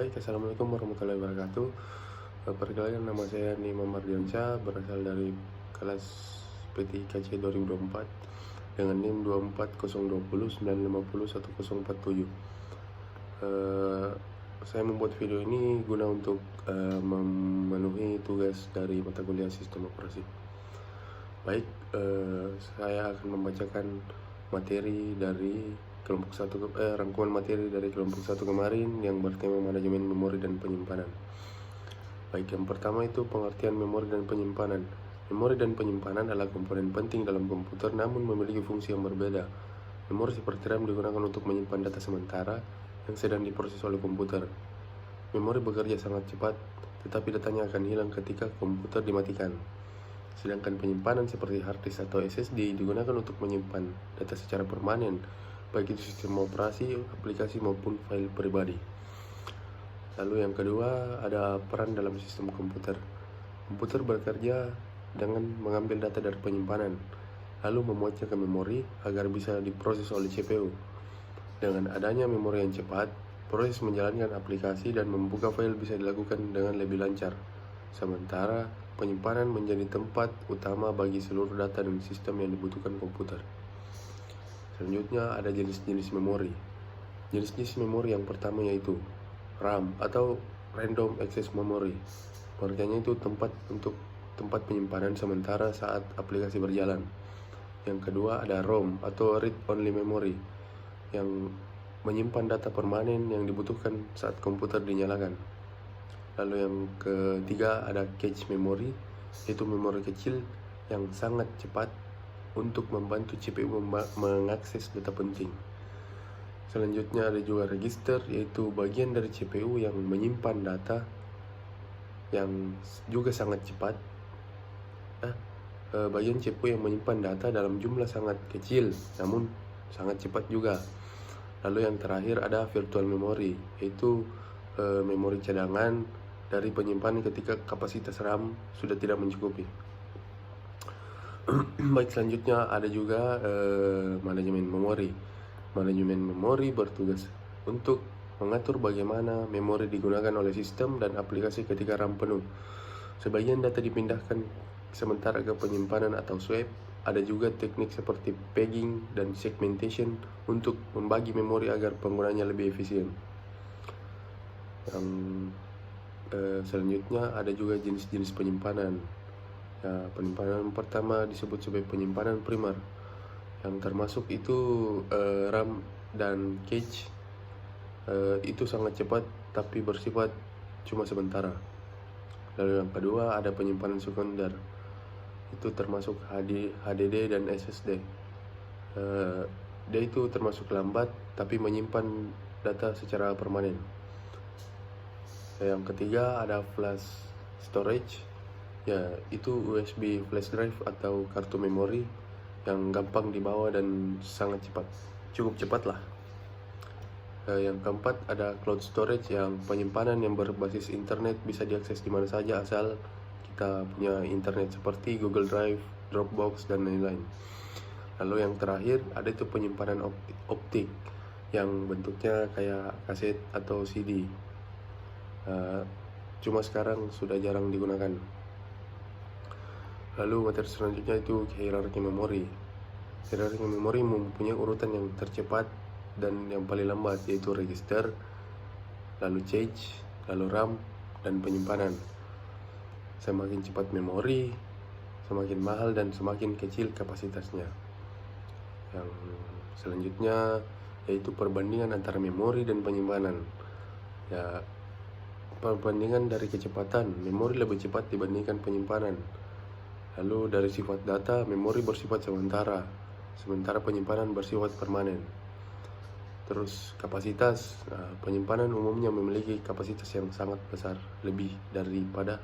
Baik, Assalamualaikum warahmatullahi wabarakatuh. Perkenalkan, nama saya Nima Mardiansyah, berasal dari kelas P3KC 2024 dengan NIM 24020901047. Saya membuat video ini guna untuk memenuhi tugas dari mata kuliah Sistem Operasi. Baik, saya akan membacakan materi dari kelompok 1, rangkuman materi dari kelompok 1 kemarin yang bertema manajemen memori dan penyimpanan. Baik, yang pertama itu pengertian memori dan penyimpanan. Memori dan penyimpanan adalah komponen penting dalam komputer namun memiliki fungsi yang berbeda. Memori seperti RAM digunakan untuk menyimpan data sementara yang sedang diproses oleh komputer. Memori bekerja sangat cepat, tetapi datanya akan hilang ketika komputer dimatikan. Sedangkan penyimpanan seperti hard disk atau SSD digunakan untuk menyimpan data secara permanen, baik itu sistem operasi, aplikasi maupun file pribadi. Lalu yang kedua, ada peran dalam sistem komputer. Komputer bekerja dengan mengambil data dari penyimpanan, lalu memuatnya ke memori agar bisa diproses oleh CPU. Dengan adanya memori yang cepat, proses menjalankan aplikasi dan membuka file bisa dilakukan dengan lebih lancar. Sementara penyimpanan menjadi tempat utama bagi seluruh data dan sistem yang dibutuhkan komputer. Selanjutnya ada jenis-jenis memori. Jenis-jenis memori yang pertama yaitu RAM atau Random Access Memory. Pengertiannya itu tempat penyimpanan sementara saat aplikasi berjalan. Yang kedua ada ROM atau Read Only Memory yang menyimpan data permanen yang dibutuhkan saat komputer dinyalakan. Lalu yang ketiga ada Cache Memory, yaitu memori kecil yang sangat cepat untuk membantu CPU mengakses data penting. Selanjutnya ada juga register, yaitu bagian dari CPU yang menyimpan data yang juga sangat cepat. Bagian CPU yang menyimpan data dalam jumlah sangat kecil namun sangat cepat juga. Lalu yang terakhir ada virtual memory, yaitu memori cadangan dari penyimpanan ketika kapasitas RAM sudah tidak mencukupi. Baik, selanjutnya ada juga manajemen memori. Manajemen memori bertugas untuk mengatur bagaimana memori digunakan oleh sistem dan aplikasi ketika RAM penuh. Sebagian data dipindahkan sementara ke penyimpanan atau swap. Ada juga teknik seperti pegging dan segmentation untuk membagi memori agar penggunanya lebih efisien. Yang selanjutnya ada juga jenis-jenis penyimpanan. Penyimpanan pertama disebut sebagai penyimpanan primer, yang termasuk itu RAM dan cache. Itu sangat cepat tapi bersifat cuma sementara. Lalu yang kedua ada penyimpanan sekunder, itu termasuk HDD dan SSD. Dia itu termasuk lambat tapi menyimpan data secara permanen. Yang ketiga ada flash storage, itu USB flash drive atau kartu memori yang gampang dibawa dan sangat cepat, cukup cepat lah. Yang keempat ada cloud storage, yang penyimpanan yang berbasis internet bisa diakses di mana saja asal kita punya internet seperti Google Drive, Dropbox dan lain-lain. Lalu yang terakhir ada itu penyimpanan optik yang bentuknya kayak kaset atau CD. Cuma sekarang sudah jarang digunakan. Lalu materi selanjutnya itu hierarki memori. Hierarki memori mempunyai urutan yang tercepat dan yang paling lambat, yaitu register, lalu cache, lalu RAM, dan penyimpanan. Semakin cepat memori, semakin mahal dan semakin kecil kapasitasnya. Yang selanjutnya yaitu perbandingan antara memori dan penyimpanan. Perbandingan dari kecepatan, memori lebih cepat dibandingkan penyimpanan. Lalu dari sifat data, memori bersifat sementara penyimpanan bersifat permanen. Terus kapasitas, penyimpanan umumnya memiliki kapasitas yang sangat besar, lebih daripada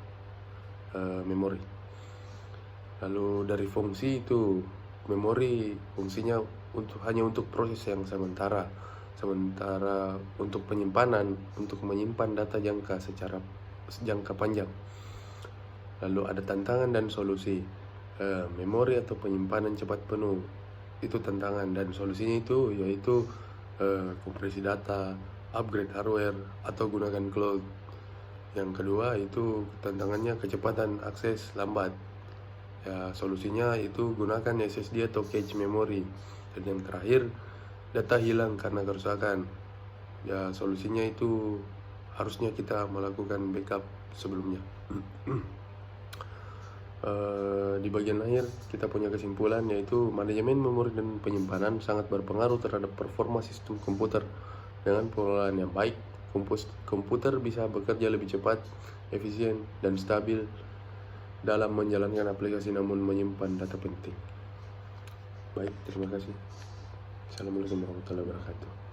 memori. Lalu dari fungsi itu, memori fungsinya hanya untuk proses yang sementara untuk penyimpanan, untuk menyimpan data jangka panjang. Lalu ada tantangan dan solusi. Memori atau penyimpanan cepat penuh, itu tantangan, dan solusinya itu yaitu kompresi data, upgrade hardware atau gunakan cloud. Yang kedua itu tantangannya kecepatan akses lambat. Ya, solusinya itu gunakan SSD atau cache memory. Dan yang terakhir, data hilang karena kerusakan. Ya, solusinya itu harusnya kita melakukan backup sebelumnya. Di bagian akhir kita punya kesimpulan, yaitu manajemen memori dan penyimpanan sangat berpengaruh terhadap performa sistem komputer. Dengan pengelolaan yang baik, komputer bisa bekerja lebih cepat, efisien, dan stabil dalam menjalankan aplikasi namun menyimpan data penting. Baik, terima kasih. Assalamualaikum warahmatullahi wabarakatuh.